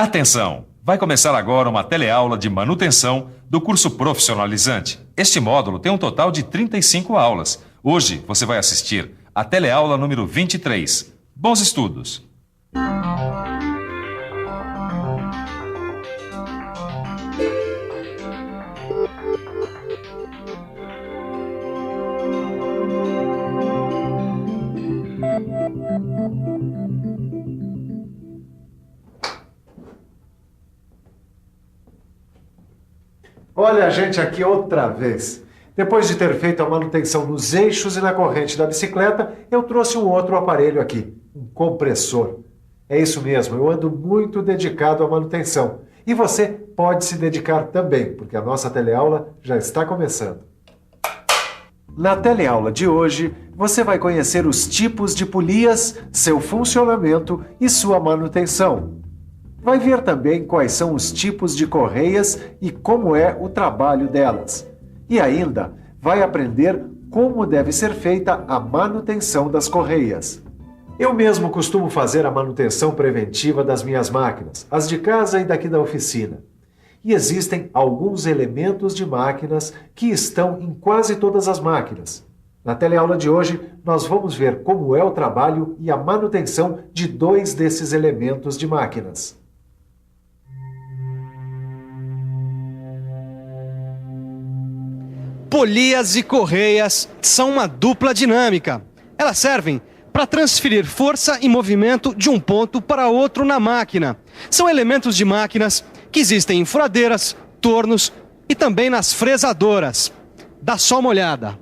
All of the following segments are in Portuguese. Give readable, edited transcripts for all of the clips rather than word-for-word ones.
Atenção! Vai começar agora uma teleaula de manutenção do curso profissionalizante. Este módulo tem um total de 35 aulas. Hoje você vai assistir a teleaula número 23. Bons estudos! Olha a gente aqui outra vez. Depois de ter feito a manutenção nos eixos e na corrente da bicicleta, eu trouxe um outro aparelho aqui, um compressor. É isso mesmo, eu ando muito dedicado à manutenção. E você pode se dedicar também, porque a nossa teleaula já está começando. Na teleaula de hoje, você vai conhecer os tipos de polias, seu funcionamento e sua manutenção. Vai ver também quais são os tipos de correias e como é o trabalho delas. E ainda vai aprender como deve ser feita a manutenção das correias. Eu mesmo costumo fazer a manutenção preventiva das minhas máquinas, as de casa e daqui da oficina. E existem alguns elementos de máquinas que estão em quase todas as máquinas. Na teleaula de hoje, nós vamos ver como é o trabalho e a manutenção de 2 desses elementos de máquinas. Polias e correias são uma dupla dinâmica. Elas servem para transferir força e movimento de um ponto para outro na máquina. São elementos de máquinas que existem em furadeiras, tornos e também nas fresadoras. Dá só uma olhada.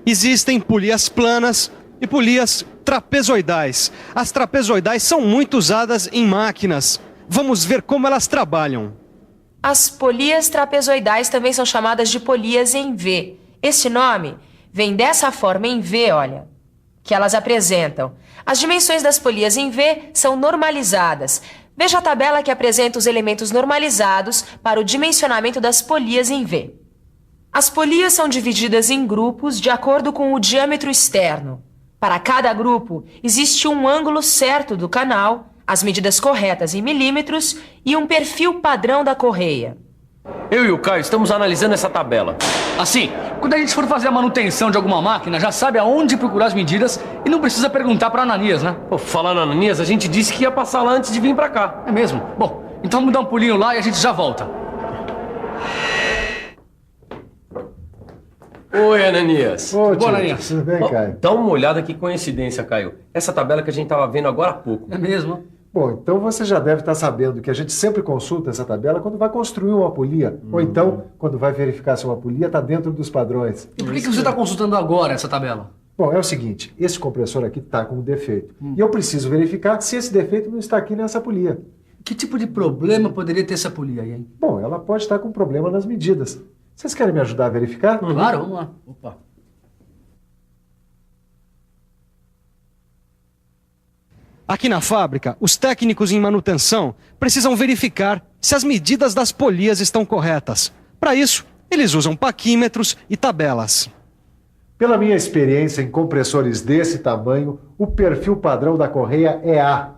Existem polias planas e polias trapezoidais. As trapezoidais são muito usadas em máquinas. Vamos ver como elas trabalham. As polias trapezoidais também são chamadas de polias em V. Esse nome vem dessa forma em V, olha, que elas apresentam. As dimensões das polias em V são normalizadas. Veja a tabela que apresenta os elementos normalizados para o dimensionamento das polias em V. As polias são divididas em grupos de acordo com o diâmetro externo. Para cada grupo, existe um ângulo certo do canal, as medidas corretas em milímetros e um perfil padrão da correia. Eu e o Caio estamos analisando essa tabela. Assim, quando a gente for fazer a manutenção de alguma máquina, já sabe aonde procurar as medidas e não precisa perguntar para Ananias, né? Pô, falando Ananias, a gente disse que ia passar lá antes de vir pra cá. É mesmo? Bom, então vamos dar um pulinho lá e a gente já volta. Oi, Ananias. Ô, Boa, tio, Ananias. tudo bem, Caio? Dá uma olhada, que coincidência, Caio. Essa tabela que a gente tava vendo agora há pouco. É mesmo? Bom, então você já deve estar sabendo que a gente sempre consulta essa tabela quando vai construir uma polia. Ou então, quando vai verificar se uma polia está dentro dos padrões. E por que você está consultando agora essa tabela? Bom, é o seguinte, esse compressor aqui está com um defeito. E eu preciso verificar se esse defeito não está aqui nessa polia. Que tipo de problema poderia ter essa polia aí, hein? Bom, ela pode estar com problema nas medidas. Vocês querem me ajudar a verificar? Claro, vamos lá. Opa. Aqui na fábrica, os técnicos em manutenção precisam verificar se as medidas das polias estão corretas. Para isso, eles usam paquímetros e tabelas. Pela minha experiência em compressores desse tamanho, o perfil padrão da correia é A.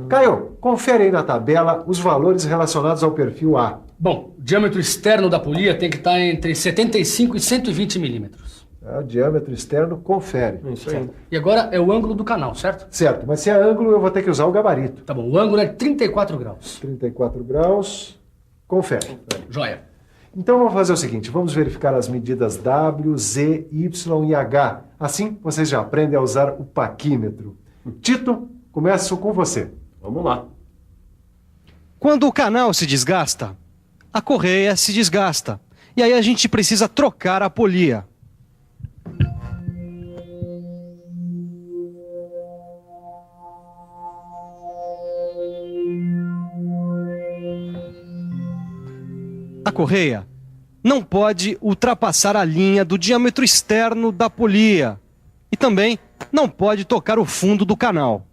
Caio, confere aí na tabela os valores relacionados ao perfil A. Bom, o diâmetro externo da polia tem que estar entre 75 e 120 milímetros. O diâmetro externo confere. Isso aí. E agora é o ângulo do canal, certo? Certo, mas se é ângulo eu vou ter que usar o gabarito. Tá bom, o ângulo é 34 graus. 34 graus, confere. Joia. Então vamos fazer o seguinte, vamos verificar as medidas W, Z, Y e H. Assim vocês já aprendem a usar o paquímetro. Tito, começo com você. Vamos lá. Quando o canal se desgasta, a correia se desgasta. E aí a gente precisa trocar a polia. A correia não pode ultrapassar a linha do diâmetro externo da polia e também não pode tocar o fundo do canal.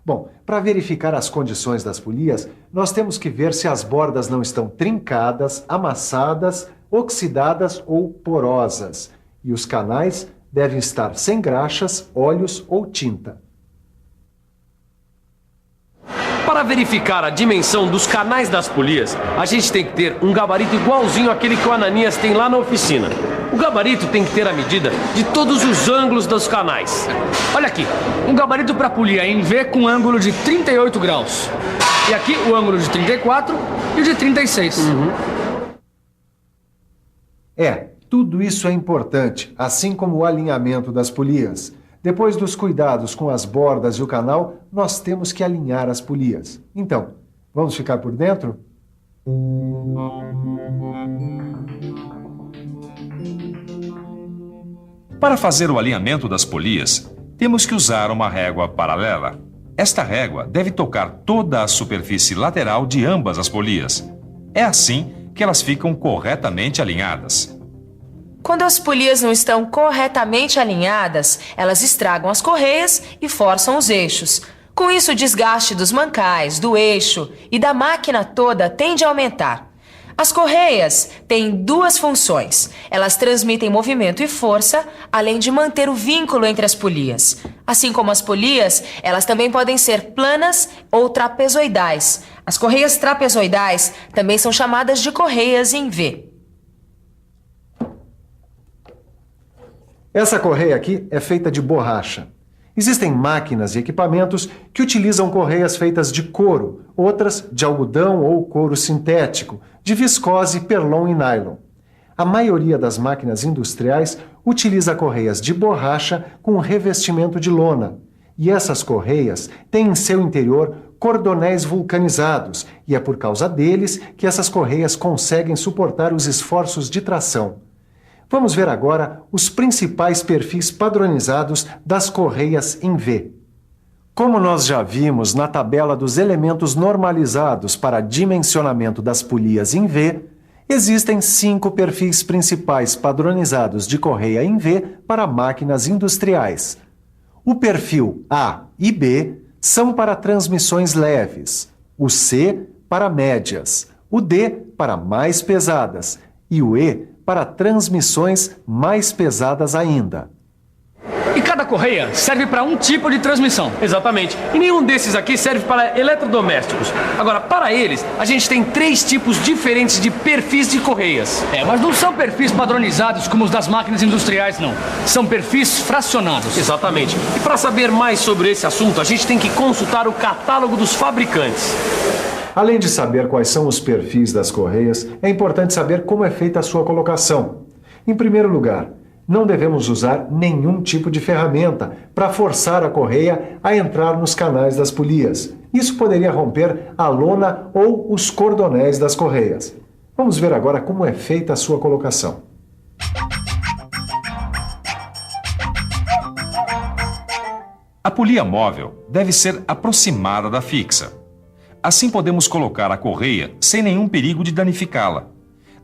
Bom, para verificar as condições das polias, nós temos que ver se as bordas não estão trincadas, amassadas, oxidadas ou porosas. E os canais devem estar sem graxas, óleos ou tinta. Para verificar a dimensão dos canais das polias, a gente tem que ter um gabarito igualzinho àquele que o Ananias tem lá na oficina. O gabarito tem que ter a medida de todos os ângulos dos canais. Olha aqui, um gabarito para polia em V com ângulo de 38 graus. E aqui o ângulo de 34 e o de 36. Tudo isso é importante, assim como o alinhamento das polias. Depois dos cuidados com as bordas e o canal, nós temos que alinhar as polias. Então, vamos ficar por dentro? Para fazer o alinhamento das polias, temos que usar uma régua paralela. Esta régua deve tocar toda a superfície lateral de ambas as polias. É assim que elas ficam corretamente alinhadas. Quando as polias não estão corretamente alinhadas, elas estragam as correias e forçam os eixos. Com isso, o desgaste dos mancais, do eixo e da máquina toda tende a aumentar. As correias têm duas funções. Elas transmitem movimento e força, além de manter o vínculo entre as polias. Assim como as polias, elas também podem ser planas ou trapezoidais. As correias trapezoidais também são chamadas de correias em V. Essa correia aqui é feita de borracha. Existem máquinas e equipamentos que utilizam correias feitas de couro, outras de algodão ou couro sintético, de viscose, perlon e nylon. A maioria das máquinas industriais utiliza correias de borracha com revestimento de lona. E essas correias têm em seu interior cordonéis vulcanizados, e é por causa deles que essas correias conseguem suportar os esforços de tração. Vamos ver agora os principais perfis padronizados das correias em V. Como nós já vimos na tabela dos elementos normalizados para dimensionamento das polias em V, existem 5 perfis principais padronizados de correia em V para máquinas industriais. O perfil A e B são para transmissões leves, o C para médias, o D para mais pesadas e o E para transmissões mais pesadas ainda. E cada correia serve para um tipo de transmissão. Exatamente. E nenhum desses aqui serve para eletrodomésticos. Agora, para eles, a gente tem 3 tipos diferentes de perfis de correias. Mas não são perfis padronizados como os das máquinas industriais, não. São perfis fracionados. Exatamente. E para saber mais sobre esse assunto, a gente tem que consultar o catálogo dos fabricantes. Além de saber quais são os perfis das correias, é importante saber como é feita a sua colocação. Em primeiro lugar, não devemos usar nenhum tipo de ferramenta para forçar a correia a entrar nos canais das polias. Isso poderia romper a lona ou os cordonéis das correias. Vamos ver agora como é feita a sua colocação. A polia móvel deve ser aproximada da fixa. Assim podemos colocar a correia sem nenhum perigo de danificá-la.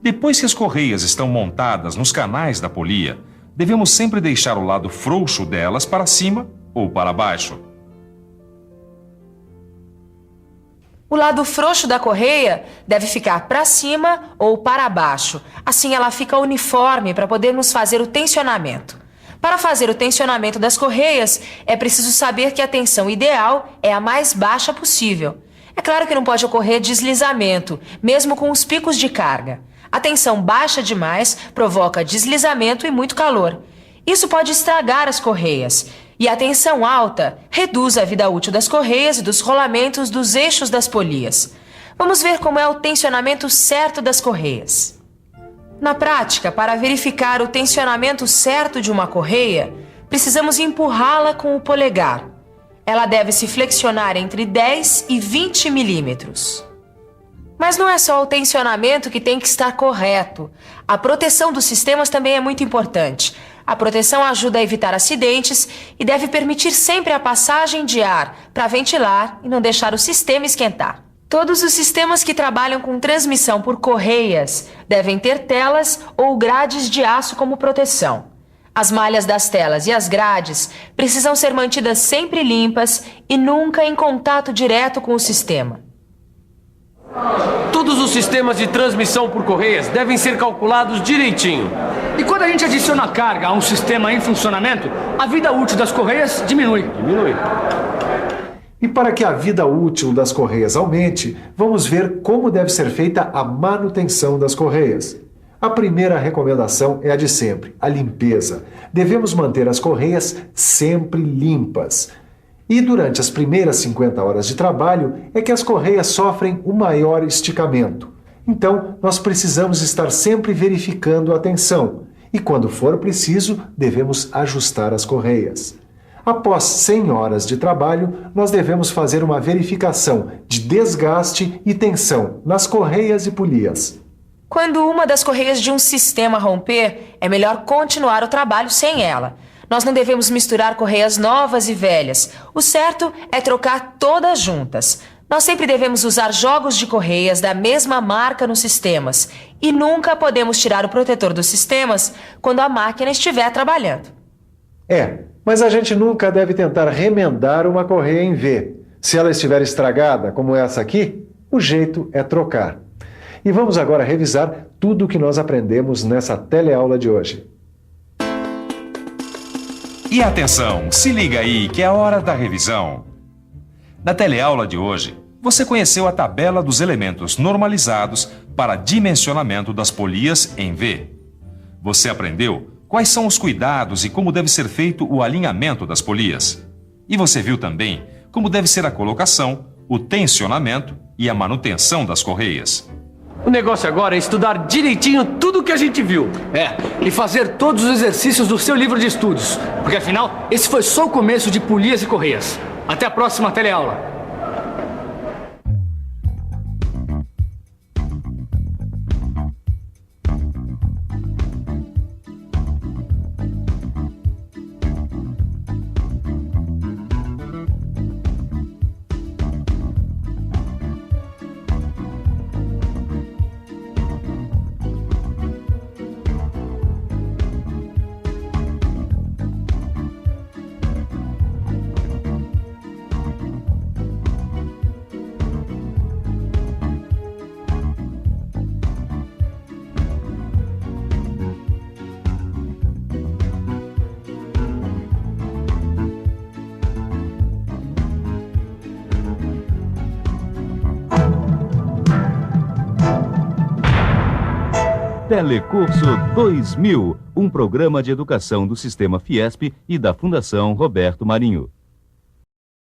Depois que as correias estão montadas nos canais da polia, devemos sempre deixar o lado frouxo delas para cima ou para baixo. O lado frouxo da correia deve ficar para cima ou para baixo. Assim ela fica uniforme para podermos fazer o tensionamento. Para fazer o tensionamento das correias, é preciso saber que a tensão ideal é a mais baixa possível. É claro que não pode ocorrer deslizamento, mesmo com os picos de carga. A tensão baixa demais provoca deslizamento e muito calor. Isso pode estragar as correias. E a tensão alta reduz a vida útil das correias e dos rolamentos dos eixos das polias. Vamos ver como é o tensionamento certo das correias. Na prática, para verificar o tensionamento certo de uma correia, precisamos empurrá-la com o polegar. Ela deve se flexionar entre 10 e 20 milímetros. Mas não é só o tensionamento que tem que estar correto. A proteção dos sistemas também é muito importante. A proteção ajuda a evitar acidentes e deve permitir sempre a passagem de ar para ventilar e não deixar o sistema esquentar. Todos os sistemas que trabalham com transmissão por correias devem ter telas ou grades de aço como proteção. As malhas das telas e as grades precisam ser mantidas sempre limpas e nunca em contato direto com o sistema. Todos os sistemas de transmissão por correias devem ser calculados direitinho. E quando a gente adiciona carga a um sistema em funcionamento, a vida útil das correias diminui. E para que a vida útil das correias aumente, vamos ver como deve ser feita a manutenção das correias. A primeira recomendação é a de sempre, a limpeza. Devemos manter as correias sempre limpas. E durante as primeiras 50 horas de trabalho é que as correias sofrem o maior esticamento. Então, nós precisamos estar sempre verificando a tensão. E quando for preciso, devemos ajustar as correias. Após 100 horas de trabalho, nós devemos fazer uma verificação de desgaste e tensão nas correias e polias. Quando uma das correias de um sistema romper, é melhor continuar o trabalho sem ela. Nós não devemos misturar correias novas e velhas. O certo é trocar todas juntas. Nós sempre devemos usar jogos de correias da mesma marca nos sistemas. E nunca podemos tirar o protetor dos sistemas quando a máquina estiver trabalhando. Mas a gente nunca deve tentar remendar uma correia em V. Se ela estiver estragada, como essa aqui, o jeito é trocar. E vamos agora revisar tudo o que nós aprendemos nessa teleaula de hoje. E atenção, se liga aí que é a hora da revisão. Na teleaula de hoje, você conheceu a tabela dos elementos normalizados para dimensionamento das polias em V. Você aprendeu quais são os cuidados e como deve ser feito o alinhamento das polias. E você viu também como deve ser a colocação, o tensionamento e a manutenção das correias. O negócio agora é estudar direitinho tudo o que a gente viu. E fazer todos os exercícios do seu livro de estudos. Porque afinal, esse foi só o começo de polias e correias. Até a próxima teleaula. Telecurso 2000, um programa de educação do Sistema Fiesp e da Fundação Roberto Marinho.